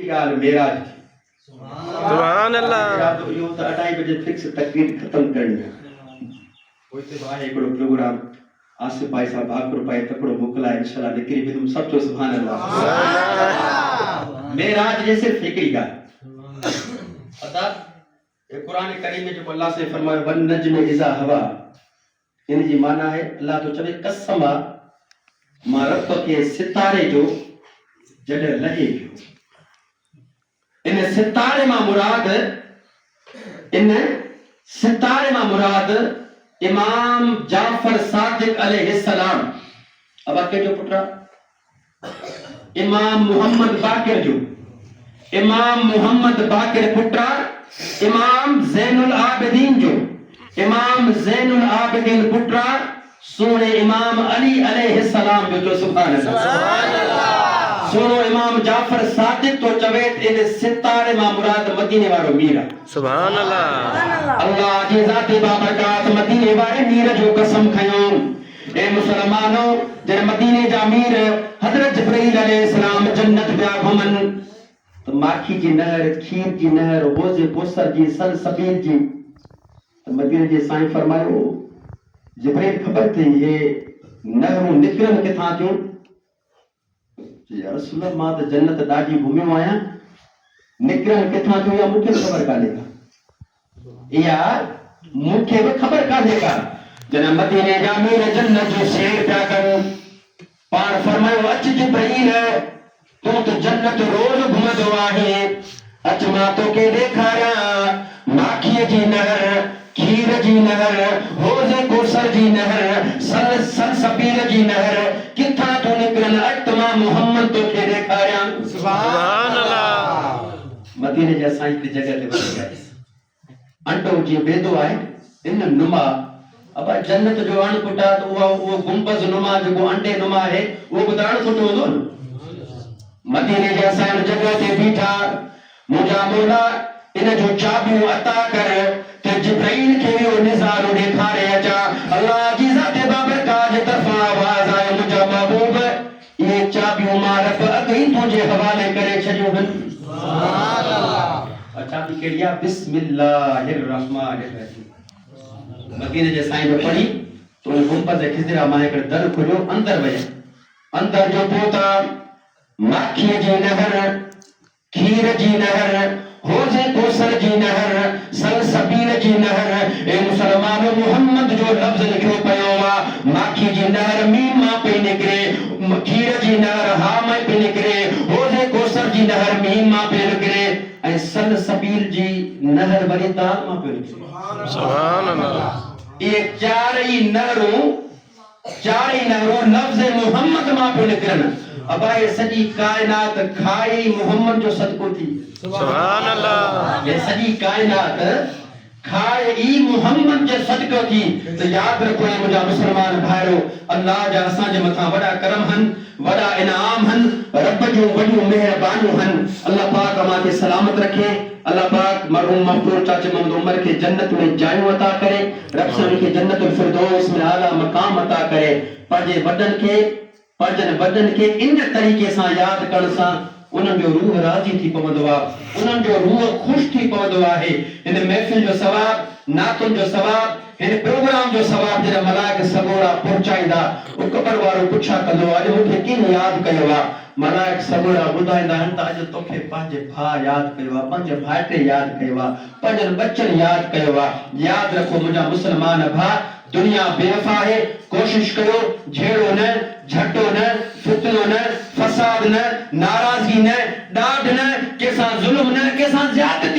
ॻाल्हि मेराज थी। सुभान अल्लाह। इरादो इहो त 2:30 बजे फिक्स तकरीर ख़तम करणी आहे। पोइ हिते बि आहे हिकिड़ो प्रोग्राम आसिफ भाई साहब भाकुर भाई तकिड़ो मोकिलाए इंशाल्लाह निकिरी वेंदुमि। सभु चओ सुभान अल्लाह। मेराज जे सिर्फ़ हिकिड़ी ॻाल्हि पता ये कुरान करीम में जो अल्लाह से फरमायो वन नज्म इज़ा हवा, इन जी माना है अल्लाह तो चवे कसम आहे मां रब के सितारे जो जॾहिं लहे पियो। इन सितारे मां मुराद इमाम जाफर सादिक अलैहिस्सलाम अब के जो पुत्र इमाम मोहम्मद बाकिर पुत्र इमाम ज़ैनुल आबिदीन पुत्र सोने इमाम अली अलैहिस्सलाम जो सुभान अल्लाह। सोनो इमाम जाफर सादिक तो चवे इन सितारे मां मुराद मदीने वारो मीर सुभान अल्लाह। अल्लाह जी ज़ात बाबरकात मदीने वारे मीर जो कसम खयो। ए मुसलमानो जन मदीने जा मीर हजरत जिब्रील अलैहिस्सलाम जन्नत पिया घुमन तो माखी जी नहर, खीर जी नहर, रोज़े कोसर जी, सलसबील जी तो मदीने जे साईं फरमायो जिब्रील खबर थी ये नहरों निकरन किथां थियूं? या रसूल अल्लाह मां त जन्नत ॾाढी घुमियो आहियां निकरन किथां थियूं या मूंखे ख़बर कान्हे का या मूंखे बि ख़बर कान्हे का। जन मदीने जा मीर जन्नत जो शेर पिया कनि पाण फरमायो अच जिब्रील तू तो जन्नत रोज घुमंदो आहे अच मां तोखे ॾेखारियां माखीअ जी नहर, खीर जी नहर, रोज़े कोसर जी नहर, सलसबील जी नहर किथां तो निकरन अच मां मोहम्मद तोखे ॾेखारियां सुभान अल्लाह। मदीने जा साईं की जगह ते वठी विया अंडो जी बेदो आहे इन नुमा अब जन्नत जो अण कुटा तो वो गुंबज नुमा जो अंडे नुमा है वो बुदाण कुटो हो न मदीने जा साईं जगह ते बीठा मुझा मौला इन जो चाबियूं अता कर ते जिब्रील के वो नज़ारो ॾेखारे अचा। अल्लाह जी ज़ात बाबरकात जे तरफ़ां आवाज़ आयो मुझा महबूब ये चाबियूं मां रब अॻई तुंहिंजे हवाले करे छॾियूं आहिनि सुभान अल्लाह। अच्छा बि कहिड़ी आहे बिस्मिल्लाहिर रहमानिर रहीम। मदीने जे साईं में पढ़ी तो गुंबज खिज़रा मां हिकिड़ो दर खुलियो अंदर विया अंदर जो पहुता माखीअ जी नहर, खीर जी नहर, रोज़े कोसर जी नहर, सलसबील जी नहर ए मुसलमानो मोहम्मद जो लफ्ज़ लिखियो पियो आहे माखी जी नहर मीम मां पे निकरे, खीर जी नहर हा मां पे निकरे, रोज़े कोसर जी नहर मीम मां पे निकरे ऐं सलसबील जी नहर वरी दाल मां पे निकरे सुभान अल्लाह। ये चारई नहरों लफ्ज़ मोहम्मद मां पे निकरन अब ये सॼी कायनात खाई मोहम्मद जो सदको थी सुभान अल्लाह। ये सॼी कायनात खाए ई मोहम्मद जो सदको थी तो याद रखो ये मुझा मुसलमान भाइरो अल्लाह जा असां जे मथां वॾा करम हन वॾा इनाम हन रब जो वॾियूं मेहरबानियूं हन। अल्लाह पाक अमां खे सलामत रखे अल्लाह पाक मरहूम मखदूम चाचा मोहम्मद उमर के जन्नत में जायूं अता करे रब साईं के जन्नतुल फिरदौस में आला मकाम अता करे पंहिंजे वॾनि खे इन तरीक़े सां यादि करण सां उन्हनि जो रूह राज़ी थी पवंदो आहे उन्हनि जो रूह ख़ुशि थी पवंदो आहे। हिन महफ़िल जो सवाब नातुन जो सवाब हिन प्रोग्राम जो सवाब जॾहिं मलाइक सगोरा पहुचाईंदा उहो क़बर वारो पुछा कंदो अॼु मूंखे कीअं यादि कयो आहे मलाइक सगोरा ॿुधाईंदा आहिनि त अॼु तोखे पंहिंजे भाउ यादि कयो आहे पंहिंजे भाइटे यादि कयो आहे पंहिंजनि बच्चनि यादि कयो आहे। यादि रखो मुंहिंजा मुसलमान भाउ दुनिया बेवफा है कोशिश करो झेड़ो न झटो न फितनो न फसाद न नाराज़गी न डांट न केसां जुल्म न केसां ज़्यादती